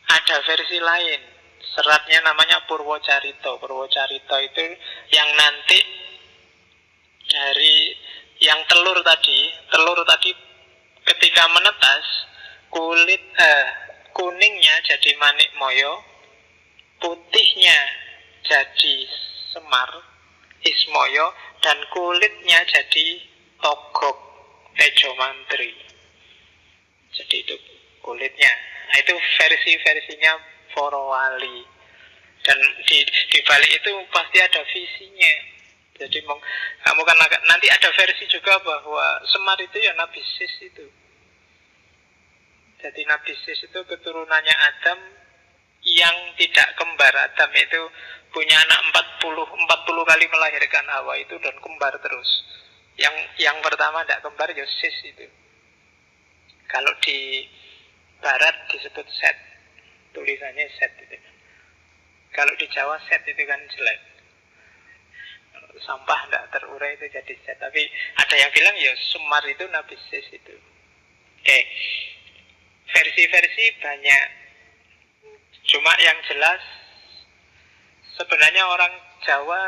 ada versi lain. Seratnya namanya Purwocarito. Purwocarito itu yang nanti dari yang telur tadi ketika menetas kulit kuningnya jadi Manik Moyo, putihnya jadi Semar Ismoyo, dan kulitnya jadi Togog Tejo Mantri. Jadi itu kulitnya. Nah, itu versi-versinya Porowali. Dan di balik itu pasti ada visinya. Jadi kamu kan nanti ada versi juga bahwa Semar itu ya Nabi Sis itu. Jadi Nabi Sis itu keturunannya Adam yang tidak kembar. Adam itu punya anak 40 kali melahirkan Hawa itu dan kembar terus. Yang pertama tidak kembar ya Sis itu. Kalau di barat disebut Set, tulisannya Set itu. Kalau di Jawa Set itu kan jelek, sampah tidak terurai itu jadi Set. Tapi ada yang bilang ya Semar itu Nabi Sis itu. Oke, versi-versi banyak. Cuma yang jelas sebenarnya orang Jawa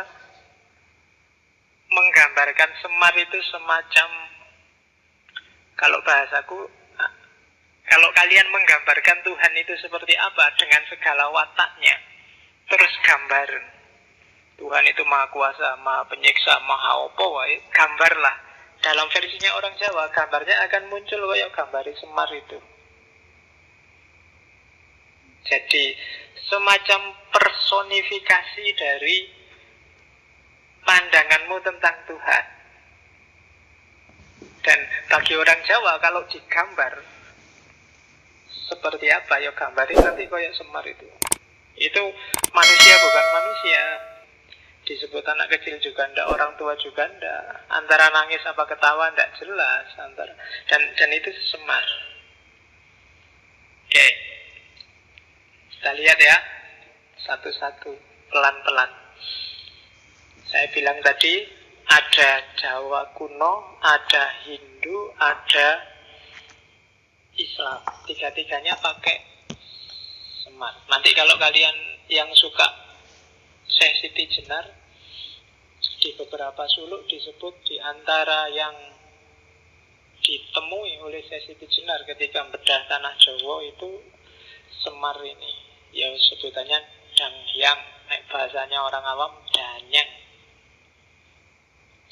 menggambarkan Semar itu semacam, kalau bahasaku, kalau kalian menggambarkan Tuhan itu seperti apa dengan segala wataknya, terus gambarin Tuhan itu maha kuasa, maha penyiksa, maha opo, gambarlah. Dalam versinya orang Jawa, gambarnya akan muncul kayak gambari Semar itu. Jadi semacam personifikasi dari pandanganmu tentang Tuhan. Dan bagi orang Jawa kalau digambar seperti apa ya gambarin nanti kayak Semar itu. Itu manusia bukan manusia. Disebut anak kecil juga ndak, orang tua juga ndak. Antara nangis apa ketawa ndak jelas antara. Dan itu Semar. Oke. Kita lihat ya satu-satu pelan-pelan. Saya bilang tadi ada Jawa kuno, ada Hindu, ada Islam. Tiga-tiganya pakai Semar. Nanti kalau kalian yang suka Syekh Siti Jenar, di beberapa suluk disebut di antara yang ditemui oleh Syekh Siti Jenar ketika bedah tanah Jawa itu Semar ini. Ya sebutannya Danghyang, bahasanya orang awam Danyang.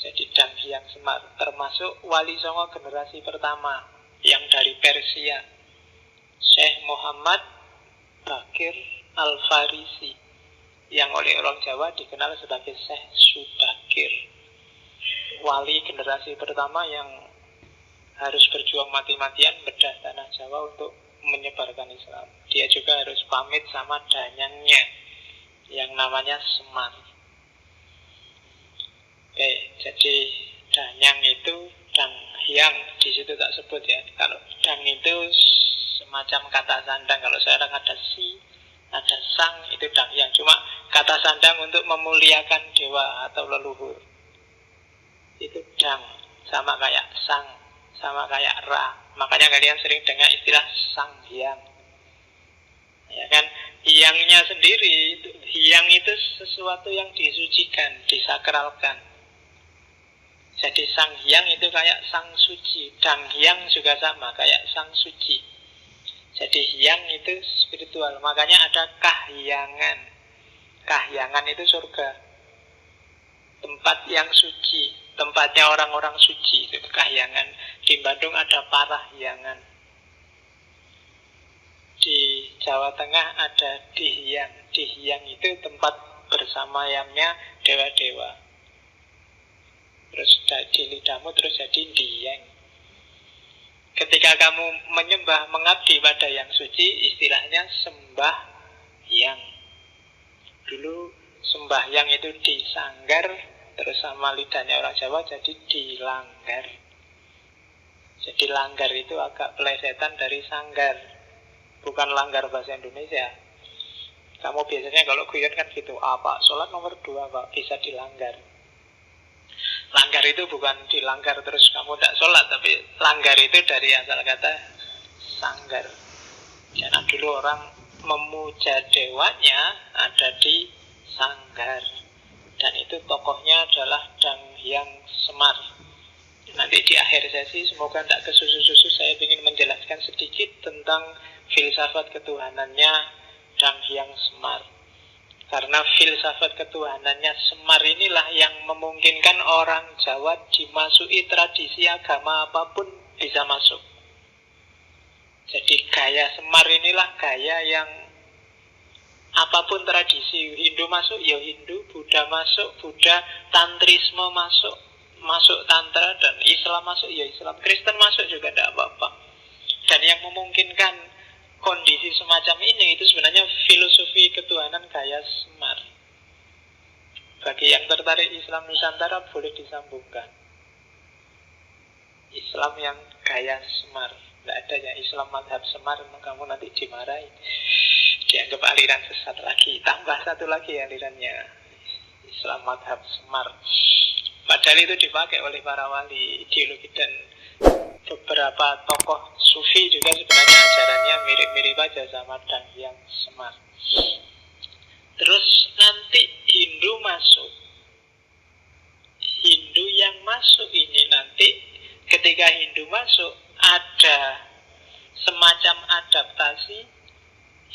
Jadi Danghyang Semar, termasuk Wali Songo generasi pertama yang dari Persia, Syekh Muhammad Bakir Al-Farisi, yang oleh orang Jawa dikenal sebagai Syekh Sudakir. Wali generasi pertama yang harus berjuang mati-matian bedah tanah Jawa untuk menyebarkan Islam. Dia juga harus pamit sama danyangnya yang namanya Semar. Oke, jadi danyang itu Danghyang, di situ tak sebut ya. Kalau dang itu semacam kata sandang. Kalau sekarang ada si, ada sang, itu Danghyang. Cuma kata sandang untuk memuliakan dewa atau leluhur. Itu dang, sama kayak sang, sama kayak ra. Makanya kalian sering dengar istilah sang hyang. Ya kan, hyangnya sendiri, hyang itu sesuatu yang disucikan, disakralkan. Jadi sang hyang itu kayak sang suci, dang hyang juga sama kayak sang suci. Jadi hyang itu spiritual, makanya ada kahyangan. Kahyangan itu surga, tempat yang suci, tempatnya orang-orang suci, itu kahyangan. Di Bandung ada Parahyangan. Di Jawa Tengah ada Dihyang. Dihyang itu tempat bersamayamnya dewa-dewa. Terus di lidahmu terus jadi Dihyang. Ketika kamu menyembah, mengabdi pada yang suci, istilahnya sembah yang. Dulu sembahyang itu disanggar, terus sama lidahnya orang Jawa jadi dilanggar. Jadi langgar itu agak pelesetan dari sanggar, bukan langgar bahasa Indonesia. Kamu biasanya kalau guyon kan gitu, Pak, sholat nomor 2 Pak, bisa dilanggar. Langgar itu bukan dilanggar terus kamu tidak sholat, tapi langgar itu dari asal kata sanggar. Karena dulu orang memuja dewanya ada di Sanggar. Dan itu tokohnya adalah Dang Hyang Semar. Nanti di akhir sesi, semoga tidak kesusu-susu, saya ingin menjelaskan sedikit tentang filsafat ketuhanannya Dang Hyang Semar. Karena filsafat ketuhanannya Semar inilah yang memungkinkan orang Jawa dimasuki tradisi agama apapun bisa masuk. Jadi gaya Semar inilah gaya yang apapun tradisi, Hindu masuk ya Hindu, Buddha masuk Buddha, Tantrisme masuk Tantra, dan Islam masuk ya Islam, Kristen masuk juga tidak apa-apa. Dan yang memungkinkan kondisi semacam ini itu sebenarnya filosofi ketuhanan gaya Semar. Bagi yang tertarik Islam Nusantara boleh disambungkan. Islam yang gaya Semar. Tidak ada ya Islam madhab Semar, kamu nanti dimarahin, dianggap aliran sesat lagi. Tambah satu lagi alirannya, Islam madhab Semar. Padahal itu dipakai oleh para wali, ideologi, dan beberapa tokoh sufi juga sebenarnya ajarannya mirip-mirip aja sama Dang Hyang Semar. Terus nanti Hindu masuk. Hindu yang masuk ini nanti, ketika Hindu masuk, ada semacam adaptasi,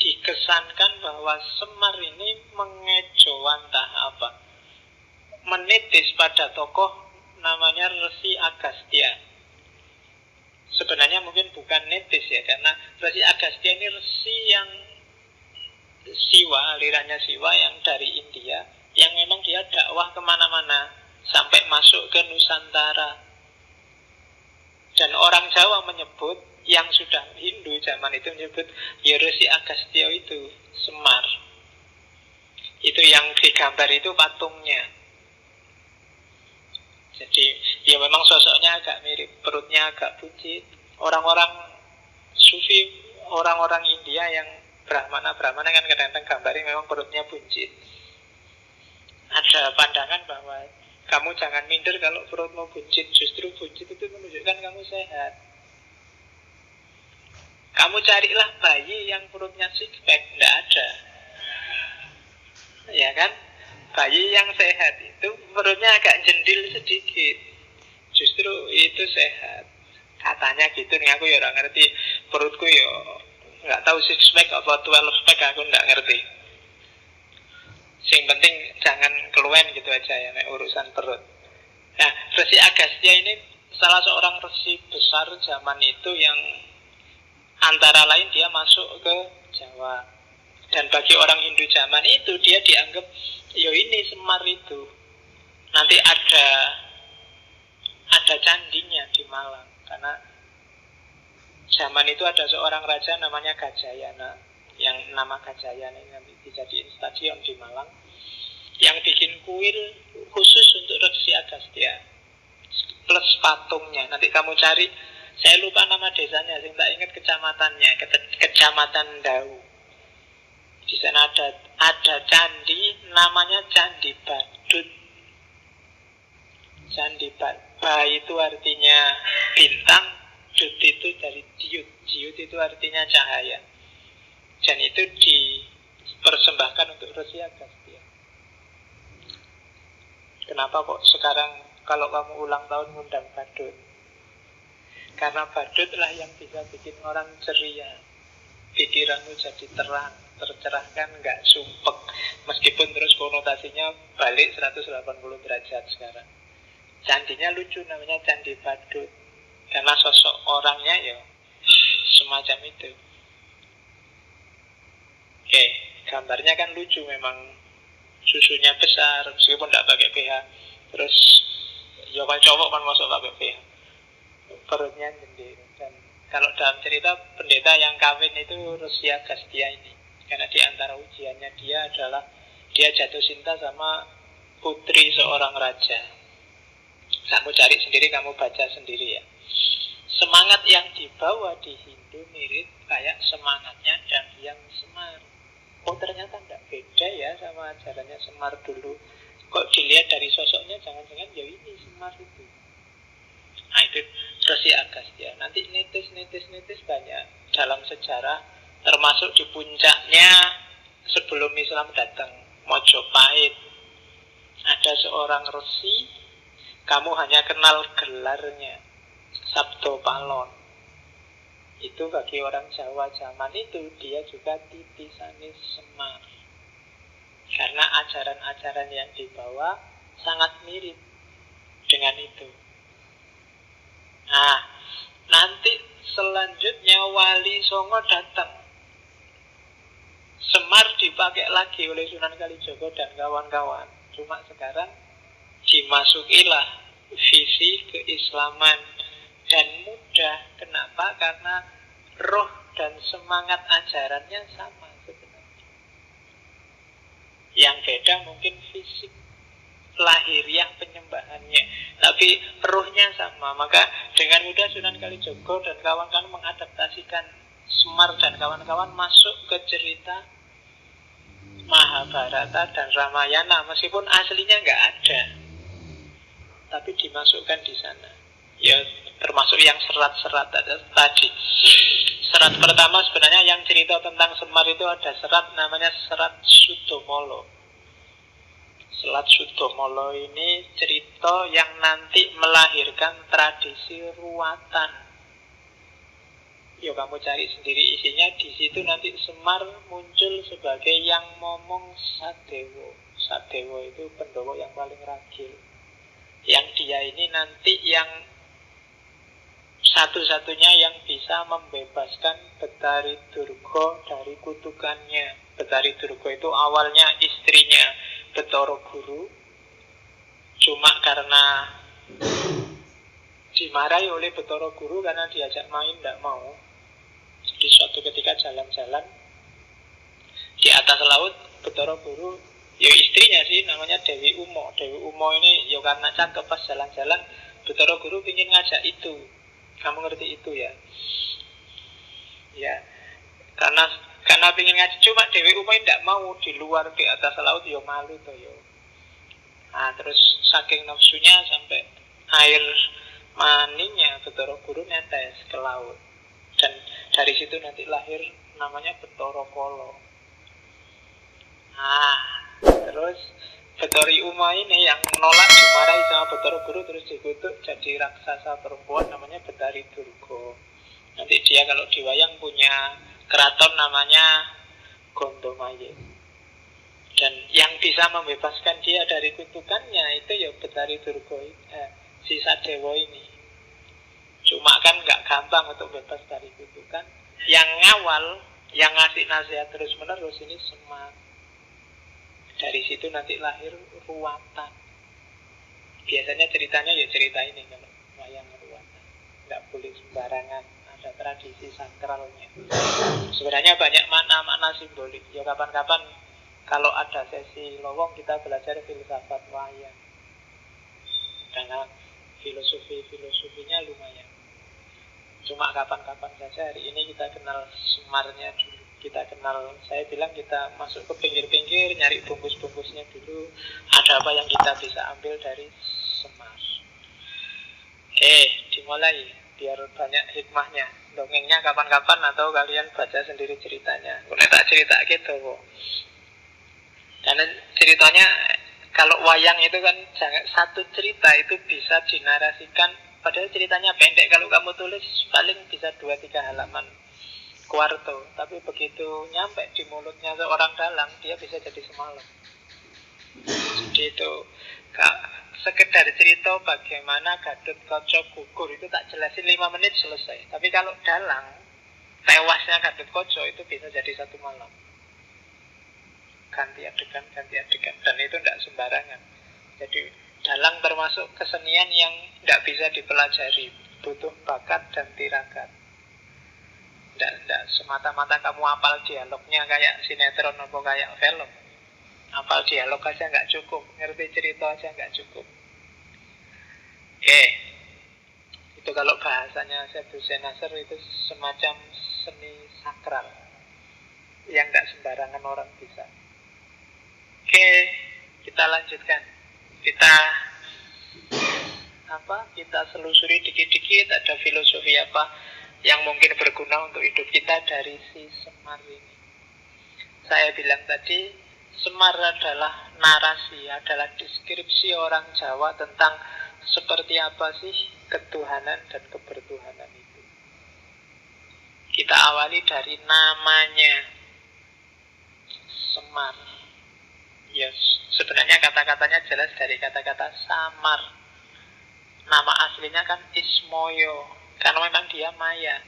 dikesankan bahwa Semar ini mengejawantah apa, menitis pada tokoh namanya Resi Agastya. Sebenarnya mungkin bukan nitis ya, karena Resi Agastya ini resi yang Siwa, alirannya Siwa yang dari India, yang memang dia dakwah kemana-mana sampai masuk ke Nusantara. Dan orang Jawa menyebut, yang sudah Hindu zaman itu menyebut, ya Resi Agastya itu Semar. Itu yang digambar itu patungnya. Jadi ya memang sosoknya agak mirip, perutnya agak buncit. Orang-orang sufi, orang-orang India yang Brahmana kan kadang-kadang gambarnya memang perutnya buncit. Ada pandangan bahwa kamu jangan minder kalau perutmu buncit. Justru buncit itu menunjukkan kamu sehat. Kamu carilah bayi yang perutnya six pack, tidak ada. Ya kan? Bayi yang sehat itu perutnya agak jendil sedikit, justru itu sehat. Katanya gitu nih, aku ya nggak ngerti. Perutku ya nggak tahu six pack apa 12 pack, aku nggak ngerti. Yang penting jangan keluwen gitu aja ya, urusan perut. Nah, Resi Agastya ini salah seorang resi besar zaman itu yang antara lain dia masuk ke Jawa. Dan bagi orang Hindu zaman itu, dia dianggap, yo ini Semar itu. Nanti ada candinya di Malang. Karena zaman itu ada seorang raja namanya Gajayana, yang nama Gajayana ini nanti dijadiin stadion di Malang, yang bikin kuil khusus untuk Resi Agastya plus patungnya. Nanti kamu cari, saya lupa nama desanya, saya tak ingat kecamatannya, Kecamatan Dau. Di sana ada candi namanya Candi Badut. Candi Badut, Ba itu artinya bintang, Dut itu dari diut. Diut itu artinya cahaya. Dan itu dipersembahkan untuk Resi Agastya. Kenapa kok sekarang kalau kamu ulang tahun ngundang badut? Karena badut lah yang bisa bikin orang ceria, pikiranmu jadi terang, tercerahkan, nggak sumpek. Meskipun terus konotasinya balik 180 derajat sekarang. Candinya lucu, namanya Candi Badut, karena sosok orangnya ya semacam itu. Oke, gambarnya kan lucu memang. Susunya besar, meskipun tidak pakai BH. Terus ya kan cowok kan masuk pakai BH, perutnya gede. Dan kalau dalam cerita pendeta yang kawin itu Resi Agastya ini, karena di antara ujiannya dia adalah dia jatuh cinta sama putri seorang raja. Kamu cari sendiri, kamu baca sendiri ya. Semangat yang dibawa di Hindu mirip kayak semangatnya Dang Hyang Semar. Oh ternyata tidak beda ya sama ajarannya Semar dulu. Kok dilihat dari sosoknya, jangan-jangan ya ini Semar itu. Nah itu Resi Agastya. Nanti nitis banyak dalam sejarah Termasuk di puncaknya sebelum Islam datang, Mojopahit. Ada seorang resi, kamu hanya kenal gelarnya, Sabdo Palon. Itu bagi orang Jawa zaman itu, dia juga titisane Semar. Karena ajaran-ajaran yang dibawa sangat mirip dengan itu. Nah, nanti selanjutnya Wali Songo datang. Semar dipakai lagi oleh Sunan Kalijogo dan kawan-kawan. Cuma sekarang dimasukilah visi keislaman. Dan mudah. Kenapa? Karena roh dan semangat ajarannya sama sebenarnya. Yang beda mungkin fisik lahiriah penyembahannya, tapi ruhnya sama. Maka dengan mudah Sunan Kalijogo dan kawan-kawan mengadaptasikan Semar dan kawan-kawan masuk ke cerita Mahabharata dan Ramayana, meskipun aslinya nggak ada, tapi dimasukkan di sana. Ya, termasuk yang serat-serat tadi. Serat pertama sebenarnya yang cerita tentang Semar itu ada serat namanya Serat Sudomolo. Serat Sudomolo ini cerita yang nanti melahirkan tradisi ruwatan. Yo, kamu cari sendiri isinya. Di situ nanti Semar muncul sebagai yang momong Sadewo. Sadewo itu Pendowo yang paling ragil. Yang dia ini nanti yang satu-satunya yang bisa membebaskan Betari Durga dari kutukannya. Betari Durga itu awalnya istrinya Betara Guru, cuma karena dimarahi oleh Betara Guru karena diajak main tidak mau. Jadi suatu ketika jalan-jalan di atas laut, Betara Guru, ya istrinya sih, namanya Dewi Umo. Dewi Umo ini ya karena cakep, pas jalan-jalan Betara Guru ingin ngajak itu. Kamu ngerti itu ya? Ya, karena ingin ngajak, cuma Dewi Umo tidak mau, di luar di atas laut ya malu tuh ya. Nah, terus saking nafsunya sampai air maninya Betara Guru netes ke laut. Dan dari situ nanti lahir namanya Betara Kala. Nah, terus Betari Uma ini yang menolak dimarahi sama Betara Guru, terus dikutuk jadi raksasa perempuan namanya Betari Durga. Nanti dia kalau di wayang punya keraton namanya Gondomaye. Dan yang bisa membebaskan dia dari kutukannya itu ya Betari Durga, si Sadewo ini. Cuma kan nggak gampang untuk bebas dari kutukan. Yang ngawal, yang ngasih nasihat terus menerus ini Semar. Dari situ nanti lahir ruwatan. Biasanya ceritanya ya cerita ini kalau wayang ruwatan. Nggak boleh sembarangan, ada tradisi sakralnya. Sebenarnya banyak makna-makna simbolik. Ya kapan-kapan kalau ada sesi lowong kita belajar filsafat wayang. Karena filosofinya lumayan. Cuma kapan-kapan saja. Hari ini kita kenal Semarnya dulu. Kita kenal, saya bilang kita masuk ke pinggir-pinggir, nyari bungkus-bungkusnya dulu. Ada apa yang kita bisa ambil dari Semar. Oke, dimulai biar banyak hikmahnya. Dongengnya kapan-kapan atau kalian baca sendiri ceritanya. Boleh tak cerita gitu kok. Karena ceritanya kalau wayang itu kan satu cerita itu bisa dinarasikan. Padahal ceritanya pendek, kalau kamu tulis paling bisa 2-3 halaman kuarto. Tapi begitu nyampe di mulutnya seorang dalang, dia bisa jadi semalam. Jadi itu sekedar cerita bagaimana Gatot Kaca gugur itu tak jelasin 5 menit selesai. Tapi kalau dalang, tewasnya Gatot Kaca itu bisa jadi 1 malam. Ganti adegan. Dan itu tidak sembarangan. Jadi dalang termasuk kesenian yang tidak bisa dipelajari, butuh bakat dan tirakat. Tidak semata-mata kamu hafal dialognya kayak sinetron atau kayak film. Hafal dialog aja nggak cukup, ngerti cerita aja nggak cukup. Oke, itu kalau bahasanya Syed Hussein Nasr itu semacam seni sakral yang nggak sembarangan orang bisa. Oke, kita lanjutkan. Kita selusuri dikit-dikit ada filosofi apa yang mungkin berguna untuk hidup kita dari si Semar ini. Saya bilang tadi, Semar adalah narasi, adalah deskripsi orang Jawa tentang seperti apa sih ketuhanan dan kebertuhanan itu. Kita awali dari namanya, Semar. Yes, sebenarnya kata-katanya jelas dari kata-kata samar. Nama aslinya kan Ismoyo, karena memang dia Maya.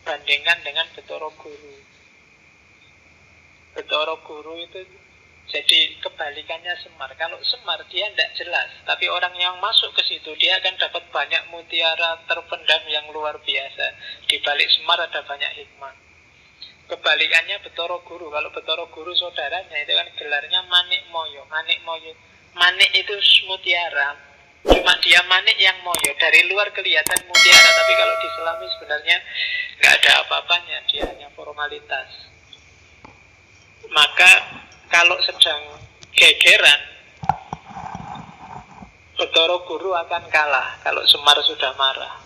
Bandingkan dengan Betoro Guru. Betoro Guru itu jadi kebalikannya Semar. Kalau Semar dia tidak jelas, tapi orang yang masuk ke situ dia akan dapat banyak mutiara terpendam yang luar biasa. Di balik Semar ada banyak hikmah. Kebalikannya Betoro Guru. Kalau Betoro Guru saudaranya itu kan gelarnya Manik Moyo. Manik Moyo, manik itu mutiara, cuma dia manik yang moyo. Dari luar kelihatan mutiara, tapi kalau diselami sebenarnya nggak ada apa-apanya, dia hanya formalitas. Maka kalau sedang gegeran, Betoro Guru akan kalah kalau Semar sudah marah.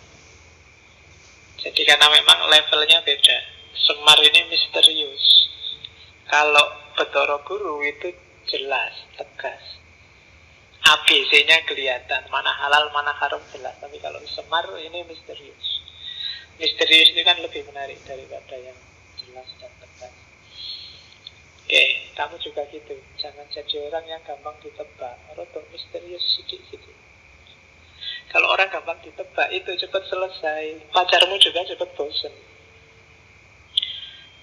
Jadi karena memang levelnya beda. Semar ini misterius. Kalau Betoro Guru itu jelas, tegas. ABC-nya kelihatan, mana halal, mana haram jelas. Tapi kalau Semar ini misterius. Misterius itu kan lebih menarik daripada yang jelas dan tegas. Oke, kamu juga gitu. Jangan jadi orang yang gampang ditebak. Rodok misterius sedikit-sedikit. Kalau orang gampang ditebak itu cepat selesai. Pacarmu juga cepat bosan.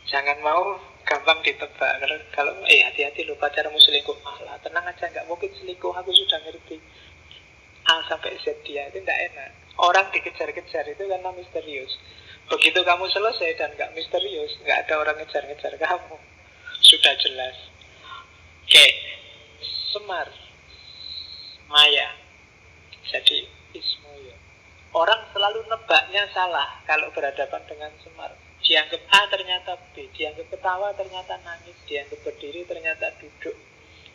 Jangan mau gampang ditebak. Kalau hati-hati loh, pacarmu selingkuh. Malah tenang aja, nggak mungkin selingkuh. Aku sudah ngerti A sampai Z dia, itu nggak enak. Orang dikejar-kejar itu karena misterius. Begitu kamu selesai dan nggak misterius, nggak ada orang ngejar-ngejar kamu. Sudah jelas. Oke, Semar, Maya, jadi Ismoyo. Orang selalu nebaknya salah kalau berhadapan dengan Semar. Dianggap A ternyata B, dianggap ketawa ternyata nangis, dianggap berdiri ternyata duduk,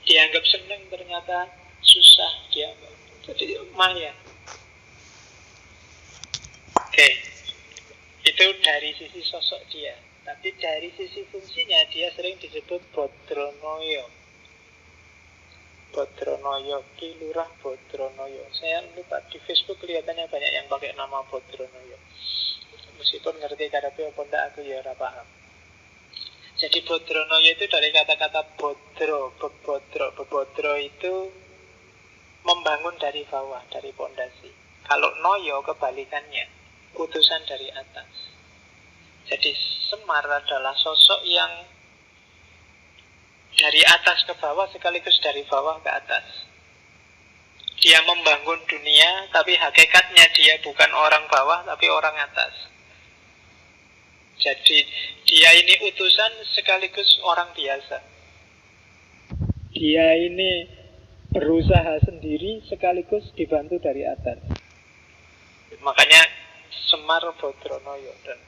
dianggap seneng ternyata susah, dianggap. Jadi Maya. Oke, itu dari sisi sosok dia. Tapi dari sisi fungsinya dia sering disebut Bodronoyo. Bodronoyo, Ki Lurah Bodronoyo. Saya lupa, di Facebook kelihatannya banyak yang pakai nama Bodronoyo. Meskipun ngerti karepe apa ndak, aku ya ora paham. Jadi Bodronoyo itu dari kata-kata bodro, bebodro. Bebodro itu membangun dari bawah, dari pondasi. Kalau noyo kebalikannya, utusan dari atas. Jadi Semar adalah sosok yang dari atas ke bawah sekaligus dari bawah ke atas. Dia membangun dunia, tapi hakikatnya dia bukan orang bawah, tapi orang atas. Jadi dia ini utusan sekaligus orang biasa. Dia ini berusaha sendiri sekaligus dibantu dari atas. Makanya Semar Bodronoyo. Dan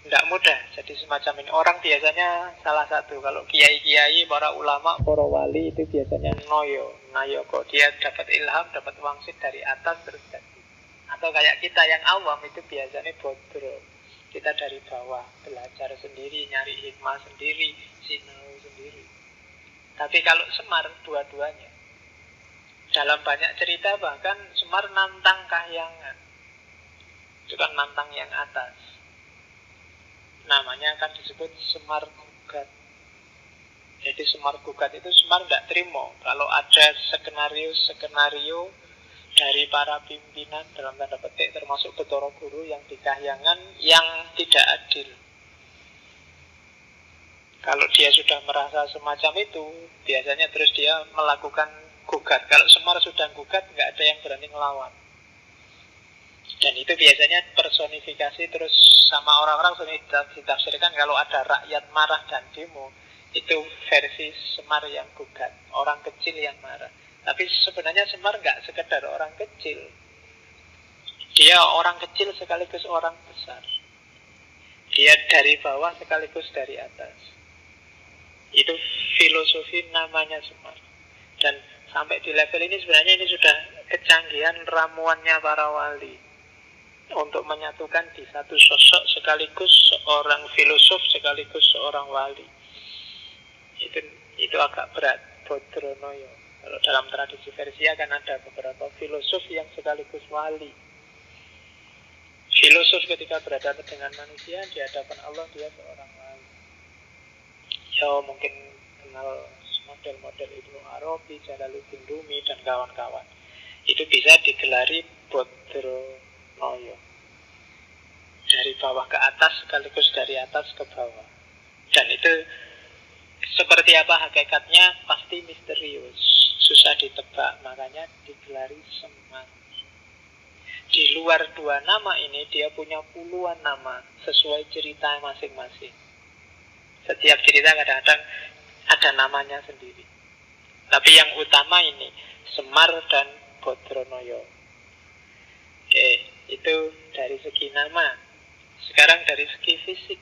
tidak mudah jadi semacam ini. Orang biasanya salah satu, kalau kiai-kiai, para ulama, para wali itu biasanya noyo. Noyo kok dia dapat ilham, dapat wangsit dari atas terus jadi. Atau kayak kita yang awam itu biasanya bodro. Kita dari bawah, belajar sendiri, nyari hikmah sendiri, sinau sendiri. Tapi kalau Semar dua-duanya. Dalam banyak cerita bahkan Semar nantang kahyangan. Itu kan nantang yang atas. Namanya akan disebut Semar Gugat. Jadi Semar Gugat itu Semar tidak terima kalau ada skenario dari para pimpinan dalam tanda petik termasuk Betoro Guru yang di kahyangan yang tidak adil. Kalau dia sudah merasa semacam itu, biasanya terus dia melakukan gugat. Kalau Semar sudah gugat, nggak ada yang berani ngelawan. Dan itu biasanya personifikasi terus sama orang-orang sering ditafsirkan kalau ada rakyat marah dan demo, itu versi Semar yang gugat, orang kecil yang marah. Tapi sebenarnya Semar nggak sekedar orang kecil, dia orang kecil sekaligus orang besar. Dia dari bawah sekaligus dari atas. Itu filosofi namanya Semar. Dan sampai di level ini sebenarnya ini sudah kecanggihan ramuannya para wali. untuk menyatukan di satu sosok sekaligus seorang filosof sekaligus seorang wali. Itu agak berat. Bodronoyo. Kalau dalam tradisi Persia kan ada beberapa filosof yang sekaligus wali. Filosof ketika berhadapan dengan manusia di hadapan Allah dia seorang wali. Ya mungkin kenal model-model Ibnu Arabi, Jalaluddin Rumi dan kawan-kawan. Itu bisa digelari Bodronoyo. Dari bawah ke atas sekaligus dari atas ke bawah. Dan itu seperti apa hakikatnya pasti misterius, susah ditebak, makanya digelari Semar. Di luar dua nama ini dia punya puluhan nama sesuai cerita masing-masing. Setiap cerita kadang-kadang ada namanya sendiri. Tapi yang utama ini Semar dan Bodronoyo. Oke, itu dari segi nama. Sekarang dari segi fisik.